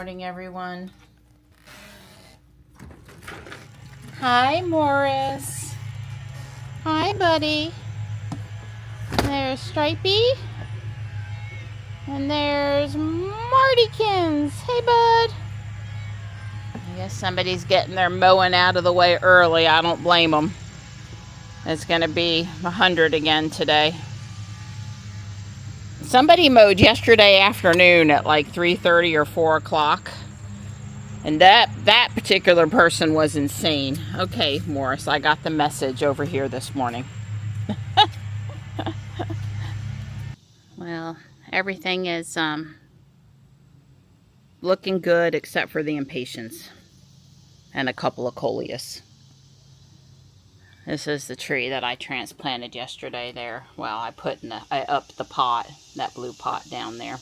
morning, everyone. Hi, Morris. Hi, buddy. There's Stripey. And there's Martykins. Hey, bud. I guess somebody's getting their mowing out of the way early. I don't blame them. It's going to be 100 again today. Somebody mowed yesterday afternoon at like 3:30 or 4 o'clock. And that particular person was insane. Okay, Morris, I got the message over here this morning. Well, everything is looking good except for the impatiens and a couple of coleus. This is the tree that I transplanted yesterday there. Well, I upped the pot, that blue pot down there.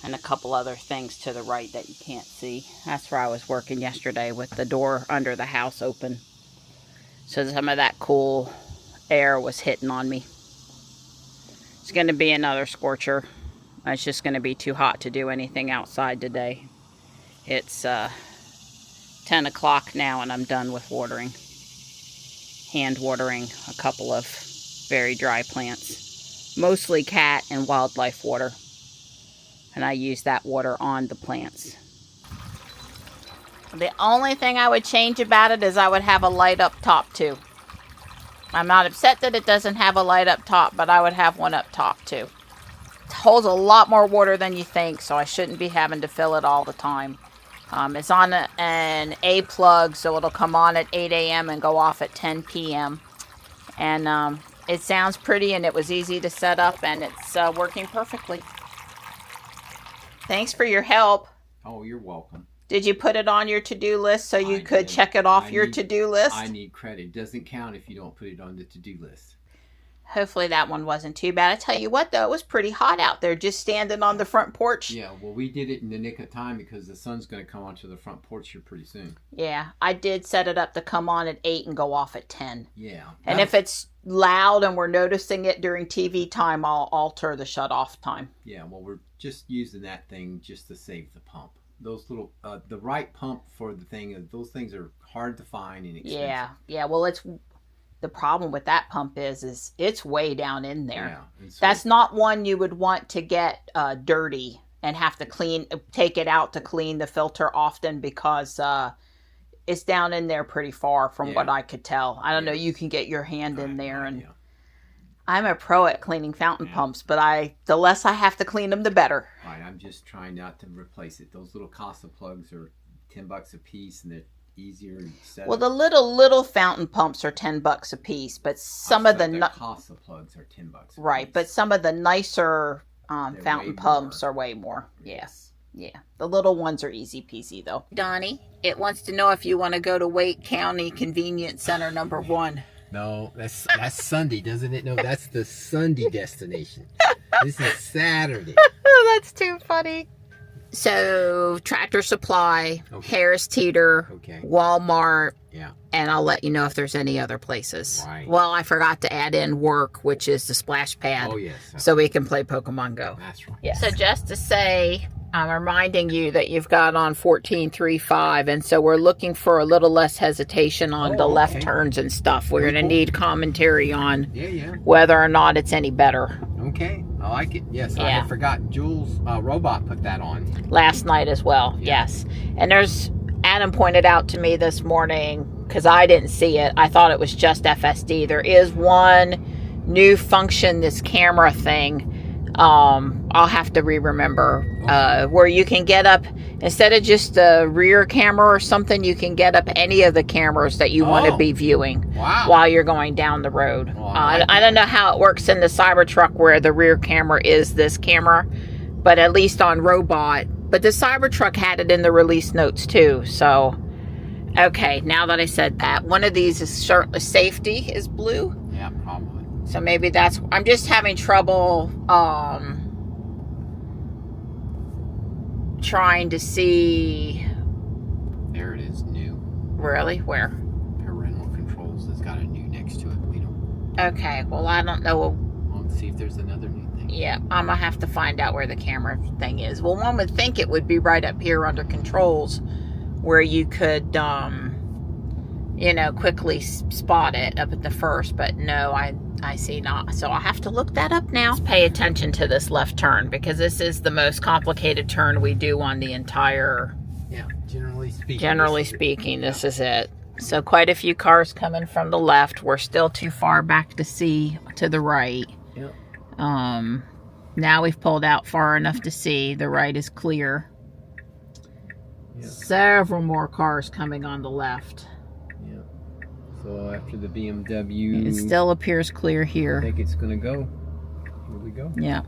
And a couple other things to the right that you can't see. That's where I was working yesterday with the door under the house open. So some of that cool air was hitting on me. It's going to be another scorcher. It's just going to be too hot to do anything outside today. It's 10 o'clock now and I'm done with watering. Hand watering a couple of very dry plants. Mostly cat and wildlife water. And I use that water on the plants. The only thing I would change about it is I would have a light up top too. I'm not upset that it doesn't have a light up top, but I would have one up top too. It holds a lot more water than you think, so I shouldn't be having to fill it all the time. It's on an A plug, so it'll come on at 8 a.m. and go off at 10 p.m. And it sounds pretty, and it was easy to set up, and it's working perfectly. Thanks for your help. Oh, you're welcome. Did you put it on your to-do list so you could check it off your to-do list? I need credit. It doesn't count if you don't put it on the to-do list. Hopefully that one wasn't too bad. I tell you what, though, it was pretty hot out there just standing on the front porch. Yeah, well, we did it in the nick of time because the sun's going to come onto the front porch here pretty soon. Yeah, I did set it up to come on at 8 and go off at 10. Yeah. And if it's loud and we're noticing it during TV time, I'll alter the shut-off time. Yeah, well, we're just using that thing just to save the pump. Those little, the right pump for the thing, those things are hard to find and expensive. Yeah, well, it's... The problem with that pump is it's way down in there. Yeah, so that's not one you would want to get dirty and have to take it out to clean the filter often because it's down in there pretty far from what I could tell. I don't know, you can get your hand in there. And I'm a pro at cleaning fountain pumps, but the less I have to clean them, the better. Right, I'm just trying not to replace it. Those little Casa plugs are $10 a piece and they're easier to set well, up. the little fountain pumps are $10 a piece, but some of the Casa plugs are $10 a piece. Right, but some of the nicer fountain pumps are way more. Yes, yeah. The little ones are easy peasy though. Donnie, it wants to know if you want to go to Wake County Convenience Center number 1. No, that's Sunday, doesn't it? No, that's the Sunday destination. This is Saturday. That's too funny. So, Tractor Supply, Harris Teeter, Walmart, and I'll let you know if there's any other places. Right. Well, I forgot to add in work, which is the splash pad. Oh, yes. So we can play Pokemon Go. That's right. Yes. So just to say, I'm reminding you that you've got on 14.3.5, and so we're looking for a little less hesitation on the left turns and stuff. We're going to need commentary on whether or not it's any better. Okay, I like it. Yes, I had forgotten. Jules Robot put that on last night as well. Yes, and Adam pointed out to me this morning because I didn't see it. I thought it was just FSD. There is one new function, this camera thing. I'll have to remember where you can get up instead of just the rear camera or something. You can get up any of the cameras that you want to be viewing while you're going down the road. I don't know how it works in the Cybertruck where the rear camera is this camera, but at least on Robot. But the Cybertruck had it in the release notes too. So, okay, now that I said that, one of these is safety is blue. Yeah, probably. So maybe that's... I'm just having trouble trying to see... There it is, new. Really? Where? Parental controls has got a new next to it. We don't... Okay, well, I don't know. On see if there's another new thing. Yeah, I'm gonna have to find out where the camera thing is. Well, one would think it would be right up here under controls, where you could, you know, quickly spot it up at the first. But no, I see not. So I'll have to look that up now. Let's pay attention to this left turn, because this is the most complicated turn we do on the entire. Yeah, generally speaking. Generally speaking, this is it. So quite a few cars coming from the left. We're still too far back to see to the right. Yep. Now we've pulled out far enough to see. The right is clear. Yep. Several more cars coming on the left. Yep. So after the BMW, It still appears clear I here. think it's gonna go. Here we go. Yeah.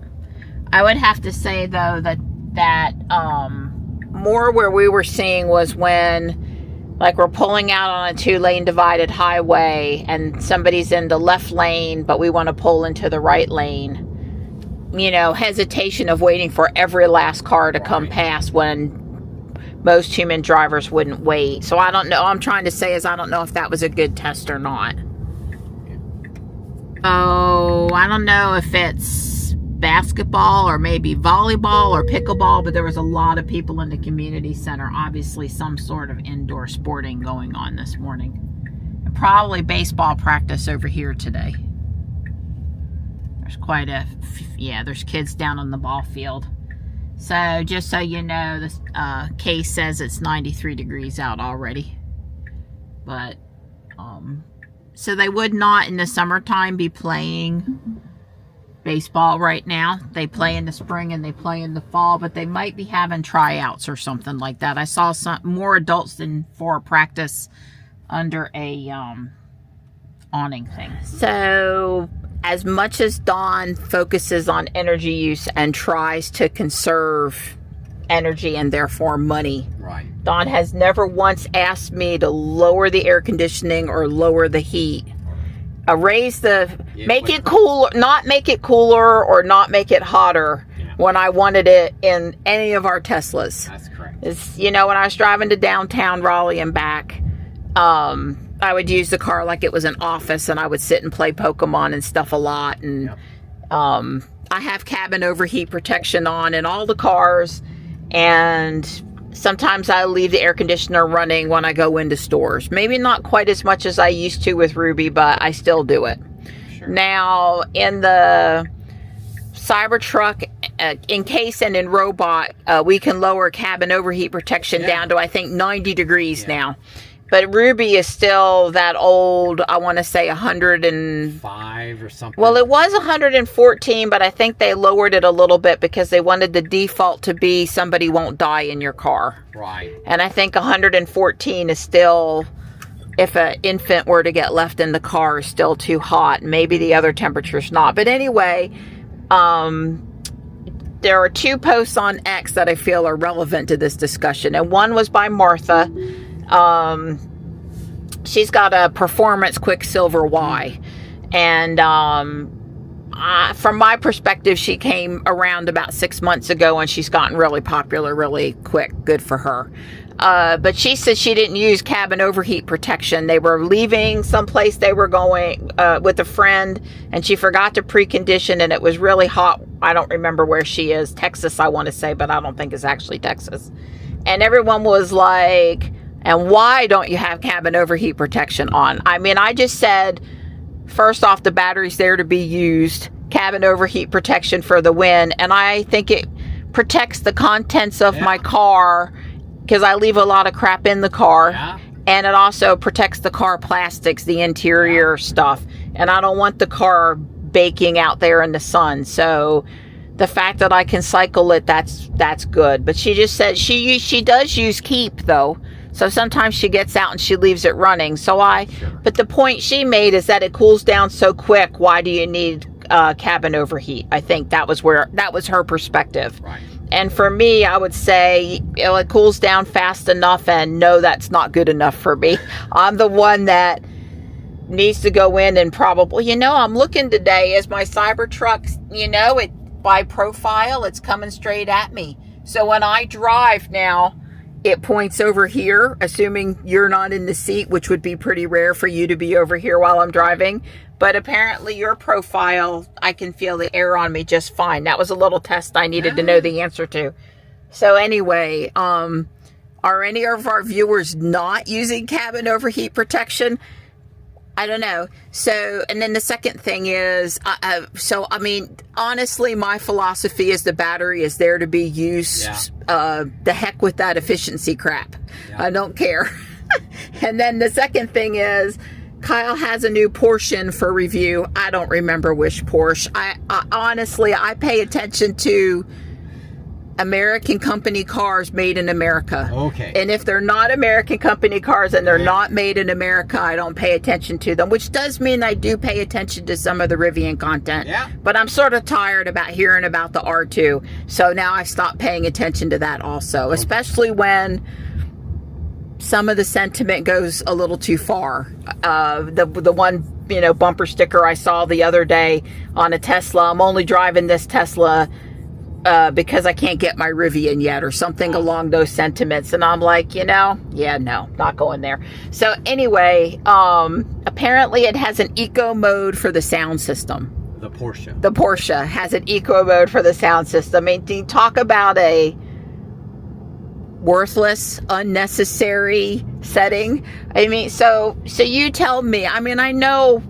I would have to say though that more where we were seeing was when, like, we're pulling out on a 2-lane divided highway and somebody's in the left lane, but we want to pull into the right lane. You know, hesitation of waiting for every last car to come past when most human drivers wouldn't wait. So I don't know. All I'm trying to say is I don't know if that was a good test or not. Oh, I don't know if it's basketball or maybe volleyball or pickleball, but there was a lot of people in the community center. Obviously some sort of indoor sporting going on this morning. And probably baseball practice over here today. There's quite a, yeah, there's kids down on the ball field. So just so you know, this case says it's 93 degrees out already. But, so they would not in the summertime be playing baseball right now. They play in the spring and they play in the fall, but they might be having tryouts or something like that. I saw some more adults than for practice under a awning thing. So as much as Dawn focuses on energy use and tries to conserve energy and therefore money, Right. Dawn has never once asked me to lower the air conditioning or lower the heat. Raise the, make it cooler, not make it cooler or not make it hotter when I wanted it in any of our Teslas. That's correct. It's, you know, when I was driving to downtown Raleigh and back, I would use the car like it was an office, and I would sit and play Pokemon and stuff a lot. And I have cabin overheat protection on in all the cars, and sometimes I leave the air conditioner running when I go into stores. Maybe not quite as much as I used to with Ruby, but I still do it. Sure. Now, in the Cybertruck, in case and in robot, we can lower cabin overheat protection down to, I think, 90 degrees now. But Ruby is still that old, I want to say 105 or something. Well, it was 114, but I think they lowered it a little bit because they wanted the default to be somebody won't die in your car. Right. And I think 114 is still, if an infant were to get left in the car, is still too hot. Maybe the other temperature's not. But anyway, there are 2 posts on X that I feel are relevant to this discussion. And one was by Martha. She's got a Performance Quicksilver Y, and from my perspective, she came around about 6 months ago, and she's gotten really popular really quick. Good for her. But she said she didn't use cabin overheat protection. They were leaving someplace they were going with a friend, and she forgot to precondition, and it was really hot. I don't remember where she is. Texas, I want to say, but I don't think it's actually Texas. And everyone was like, and why don't you have cabin overheat protection on? I mean, I just said, first off, the battery's there to be used. Cabin overheat protection for the win. And I think it protects the contents of my car, because I leave a lot of crap in the car. And it also protects the car plastics, the interior stuff. And I don't want the car baking out there in the sun. So the fact that I can cycle it, that's good. But she just said she does use keep, though. So sometimes she gets out and she leaves it running. So but the point she made is that it cools down so quick. Why do you need cabin overheat? I think that was her perspective. Right. And for me, I would say, you know, it cools down fast enough, and no, that's not good enough for me. I'm the one that needs to go in and probably, you know, I'm looking today as my Cybertruck, you know, it by profile, it's coming straight at me. So when I drive now, it points over here, assuming you're not in the seat, which would be pretty rare for you to be over here while I'm driving. But apparently your profile, I can feel the air on me just fine. That was a little test I needed to know the answer to. So anyway, are any of our viewers not using cabin overheat protection? I don't know. So, and then the second thing is, so, I mean, honestly, my philosophy is the battery is there to be used. The heck with that efficiency crap. I don't care. And then the second thing is, Kyle has a new Porsche for review. I don't remember which Porsche. I honestly, I pay attention to American company cars made in America. Okay. And if they're not American company cars and they're not made in America, I don't pay attention to them, which does mean I do pay attention to some of the Rivian content. Yeah. But I'm sort of tired about hearing about the R2. So now I've stopped paying attention to that also, especially when some of the sentiment goes a little too far. The one, you know, bumper sticker I saw the other day on a Tesla, I'm only driving this Tesla because I can't get my Rivian yet, or something along those sentiments. And I'm like, you know, yeah, no, not going there. So anyway, apparently it has an eco mode for the sound system. The Porsche. The Porsche has an eco mode for the sound system. I mean, talk about a worthless, unnecessary setting. I mean, so you tell me. I mean, I know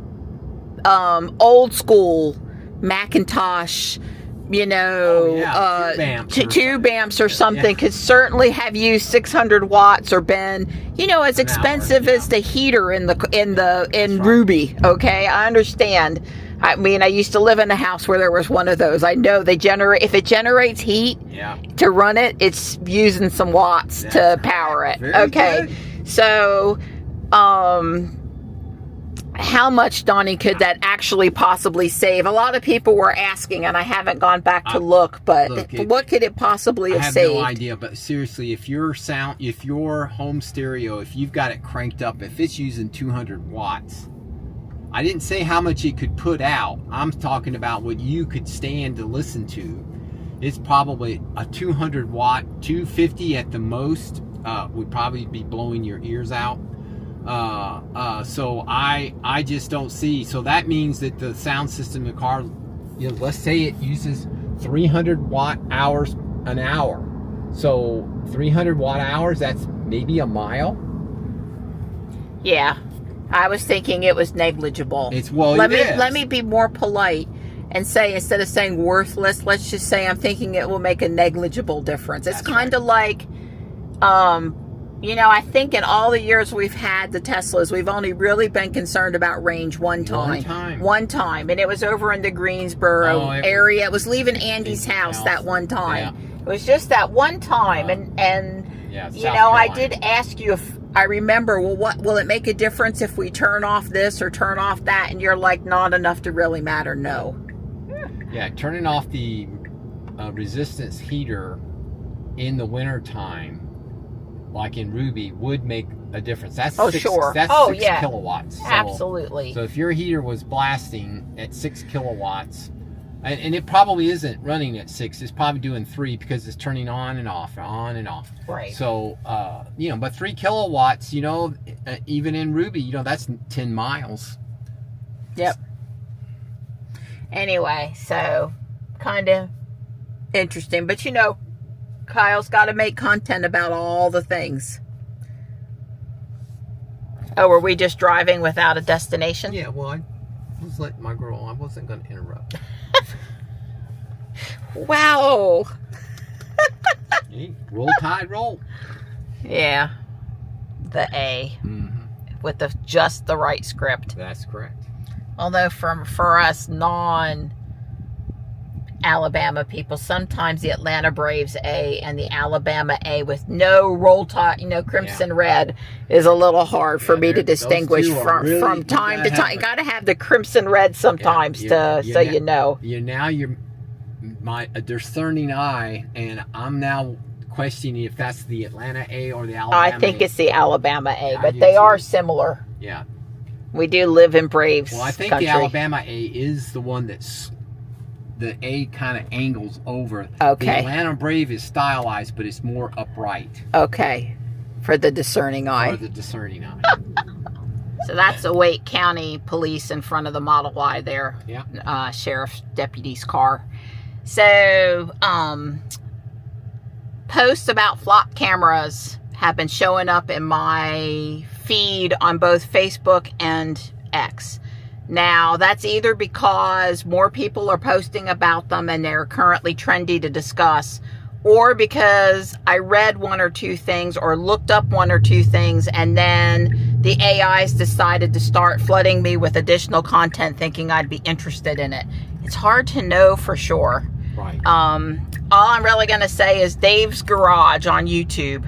old school Macintosh, you know, tube amps or something could certainly have used 600 watts or been, you know, as expensive as the heater in Ruby. Okay, I understand. I mean, I used to live in a house where there was one of those. I know they generate, if it generates heat to run it, it's using some watts to power it. Okay, good. So how much, Donnie, could that actually possibly save? A lot of people were asking, and I haven't gone back to look, but what could it possibly have saved? I have no idea, but seriously, if your home stereo, if you've got it cranked up, if it's using 200 watts, I didn't say how much it could put out. I'm talking about what you could stand to listen to. It's probably a 200 watt, 250 at the most, would probably be blowing your ears out. So I just don't see. So that means that the sound system in the car, you know, let's say it uses 300 watt hours an hour. So 300 watt hours, that's maybe a mile. Yeah, I was thinking it was negligible. Let me be more polite and say, instead of saying worthless, let's just say I'm thinking it will make a negligible difference. It's kind of like, you know, I think in all the years we've had the Teslas, we've only really been concerned about range one time. One time. And it was over in the Greensboro area. It was leaving Andy's house that one time. Yeah. It was just that one time. And you know, I did ask you if I remember, well, what will it make a difference if we turn off this or turn off that? And you're like, not enough to really matter. No. Yeah, turning off the resistance heater in the winter time, like in Ruby, would make a difference. That's six kilowatts. So, absolutely. So if your heater was blasting at 6 kilowatts, and it probably isn't running at 6, it's probably doing 3 because it's turning on and off, on and off. Right. So, you know, but 3 kilowatts, you know, even in Ruby, you know, that's 10 miles. Yep. Anyway, so kind of interesting. But, you know, Kyle's got to make content about all the things. Oh, were we just driving without a destination? Yeah, well, I was letting my girl, I wasn't going to interrupt. Wow. Hey, roll tide, roll. Yeah. The A. Mm-hmm. With just the right script. That's correct. Although for us non-Alabama people, sometimes the Atlanta Braves A and the Alabama A with no roll tide, you know, crimson red is a little hard for me to distinguish from time to time. You got to have the crimson red sometimes you know. You're now my discerning eye, and I'm now questioning if that's the Atlanta A or the Alabama I think A. It's the Alabama A, but they are similar. Yeah. We do live in Braves Well, I think country. the Alabama A is the one that's the A kind of angles over. Okay. The Atlanta Brave is stylized, but it's more upright. Okay. For the discerning eye. For the discerning eye. So that's the Wake County Police in front of the Model Y there. Yeah. Sheriff's deputy's car. So, posts about flock cameras have been showing up in my feed on both Facebook and X. Now, that's either because more people are posting about them and they're currently trendy to discuss, or because I read one or two things or looked up one or two things, and then the AIs decided to start flooding me with additional content thinking I'd be interested in it. It's hard to know for sure. Right. All I'm really going to say is Dave's Garage on YouTube.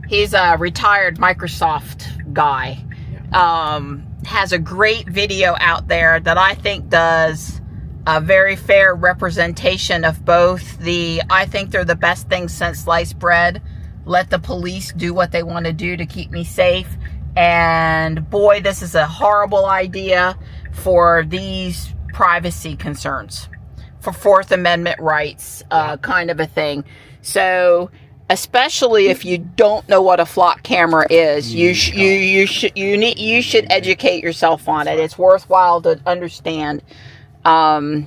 He's a retired Microsoft guy. Yeah. Has a great video out there that I think does a very fair representation of both the, I think they're the best things since sliced bread. Let the police do what they want to do to keep me safe. And boy, this is a horrible idea for these privacy concerns, for Fourth Amendment rights, kind of a thing. So, especially if you don't know what a flock camera is, you should educate yourself on it. It's worthwhile to understand. I'll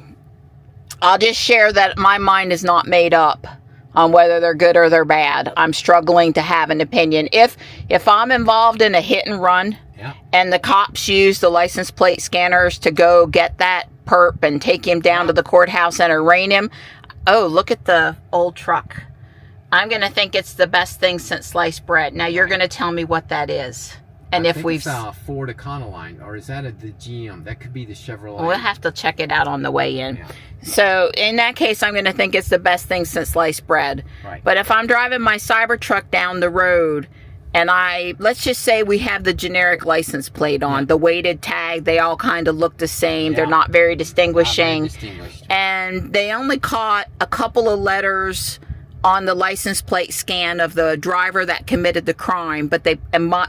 just share that my mind is not made up on whether they're good or they're bad. I'm struggling to have an opinion. If I'm involved in a hit and run, and the cops use the license plate scanners to go get that perp and take him down to the courthouse and arraign him, oh, look at the old truck. I'm going to think it's the best thing since sliced bread. Now, you're going to tell me what that is. And I if think we've... it's a Ford Econoline, or is that the GM? That could be the Chevrolet. We'll have to check it out on the way in. Yeah. So, in that case, I'm going to think it's the best thing since sliced bread. Right. But if I'm driving my Cybertruck down the road, and let's just say we have the generic license plate on, the weighted tag, they all kind of look the same. They're not very distinguishing. Not very distinguished. And they only caught a couple of letters on the license plate scan of the driver that committed the crime, but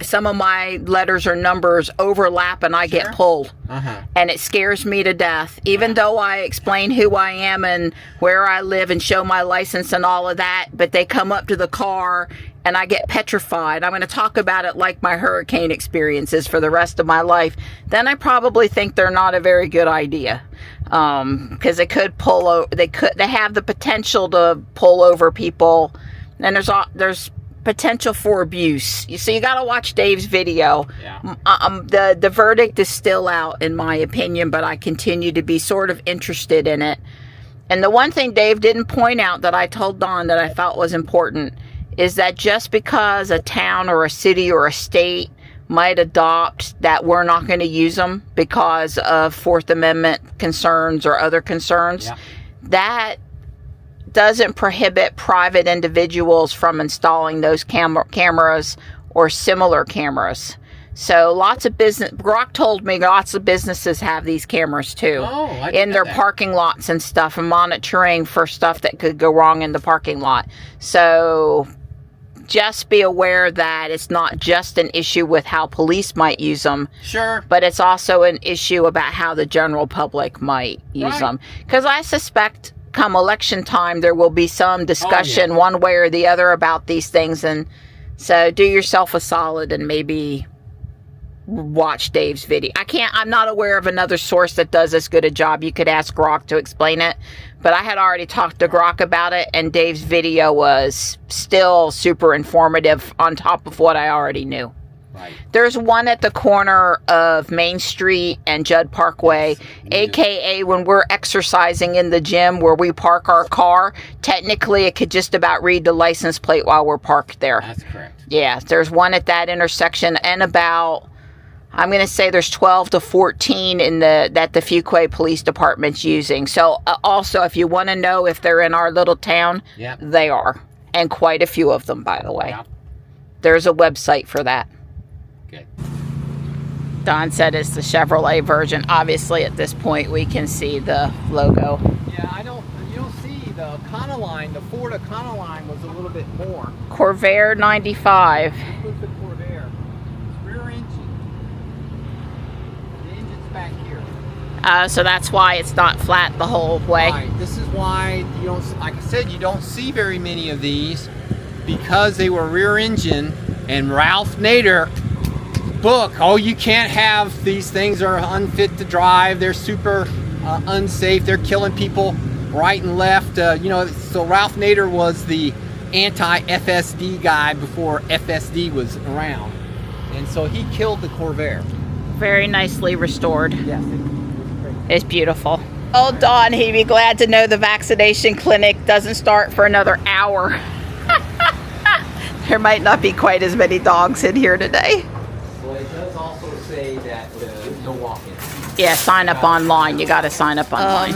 some of my letters or numbers overlap and I get pulled. And it scares me to death. Even though I explain who I am and where I live and show my license and all of that, but they come up to the car and I get petrified. I'm going to talk about it like my hurricane experiences for the rest of my life. Then I probably think they're not a very good idea. Because they could they have the potential to pull over people, and there's potential for abuse. So you got to watch Dave's video. The verdict is still out in my opinion, but I continue to be sort of interested in it. And the one thing Dave didn't point out that I told Dawn that I felt was important is that just because a town or a city or a state might adopt that we're not going to use them because of Fourth Amendment concerns or other concerns, that doesn't prohibit private individuals from installing those cameras or similar cameras. So lots of Brock told me lots of businesses have these cameras too in their parking lots and stuff, and monitoring for stuff that could go wrong in the parking lot. So just be aware that it's not just an issue with how police might use them. Sure. But it's also an issue about how the general public might use them. Because I suspect come election time, there will be some discussion one way or the other about these things. And so do yourself a solid and maybe watch Dave's video. I'm not aware of another source that does as good a job. You could ask Grok to explain it. But I had already talked to Grok about it, and Dave's video was still super informative on top of what I already knew. Right. There's one at the corner of Main Street and Judd Parkway, aka when we're exercising in the gym where we park our car, technically it could just about read the license plate while we're parked there. That's correct. Yeah, there's one at that intersection, and about, I'm going to say there's 12 to 14 that the Fuquay Police Department's using. So also, if you want to know if they're in our little town, they are. And quite a few of them, by the way. There's a website for that. Good. Don said it's the Chevrolet version. Obviously, at this point, we can see the logo. Yeah, you'll see the Econoline, the Ford Econoline was a little bit more. Corvair 95. This was the Corvair. Rear engine. The engine's back here. So that's why it's not flat the whole way. Right. This is why you don't, like I said, you don't see very many of these, because they were rear engine. And Ralph Nader book, oh, you can't have these things, are unfit to drive, they're super unsafe, they're killing people right and left. You know, so Ralph Nader was the anti-FSD guy before FSD was around, and so he killed the Corvair. Very nicely restored. Yes, it's beautiful. Oh, Dawn, he'd be glad to know the vaccination clinic doesn't start for another hour. There might not be quite as many dogs in here today. Well, it does also say that no walk-in. Yeah, sign up online. You got to sign up online.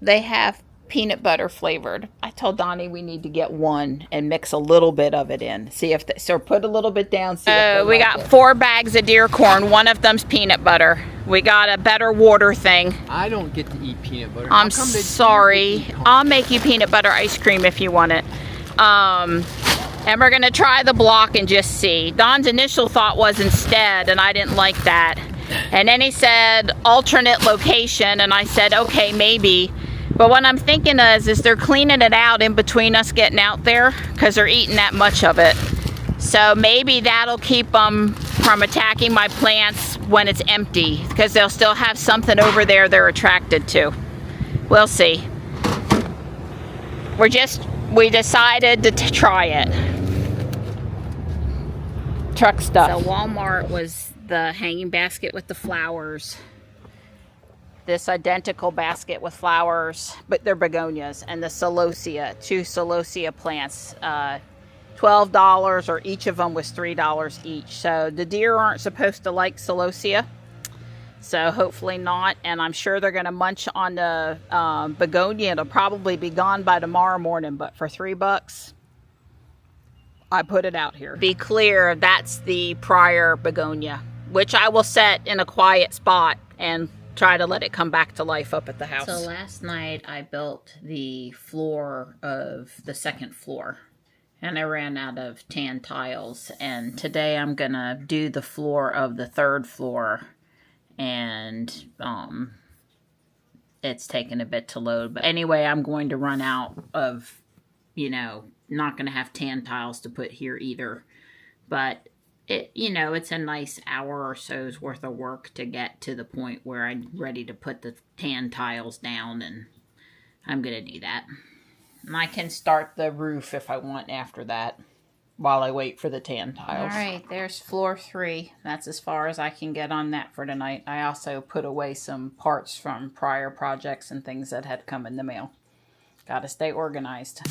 They have peanut butter flavored. I told Donnie we need to get one and mix a little bit of it in. See if so put a little bit down. See if we got 4 bags of deer corn. One of them's peanut butter. We got a better water thing. I don't get to eat peanut butter. I'm sorry. I'll make you peanut butter ice cream if you want it. And we're going to try the block and just see. Don's initial thought was instead, and I didn't like that. And then he said alternate location, and I said, okay, maybe. But what I'm thinking is they're cleaning it out in between us getting out there, because they're eating that much of it. So maybe that'll keep them from attacking my plants when it's empty, because they'll still have something over there they're attracted to. We'll see. We decided to try it. Truck stuff. So Walmart was the hanging basket with the flowers. This identical basket with flowers, but they're begonias, and the celosia, 2 celosia plants, $12, or each of them was $3 each. So the deer aren't supposed to like celosia, so hopefully not. And I'm sure they're going to munch on the begonia. It'll probably be gone by tomorrow morning, but for $3, I put it out here. Be clear, that's the prior begonia, which I will set in a quiet spot and try to let it come back to life up at the house. So last night I built the floor of the 2nd floor, and I ran out of tan tiles, and today I'm gonna do the floor of the 3rd floor, and it's taken a bit to load, but anyway, I'm going to run out of, you know, not gonna have tan tiles to put here either, but it, you know, it's a nice hour or so's worth of work to get to the point where I'm ready to put the tan tiles down, and I'm gonna do that. And I can start the roof if I want after that, while I wait for the tan tiles. All right, there's floor 3. That's as far as I can get on that for tonight. I also put away some parts from prior projects and things that had come in the mail. Gotta stay organized.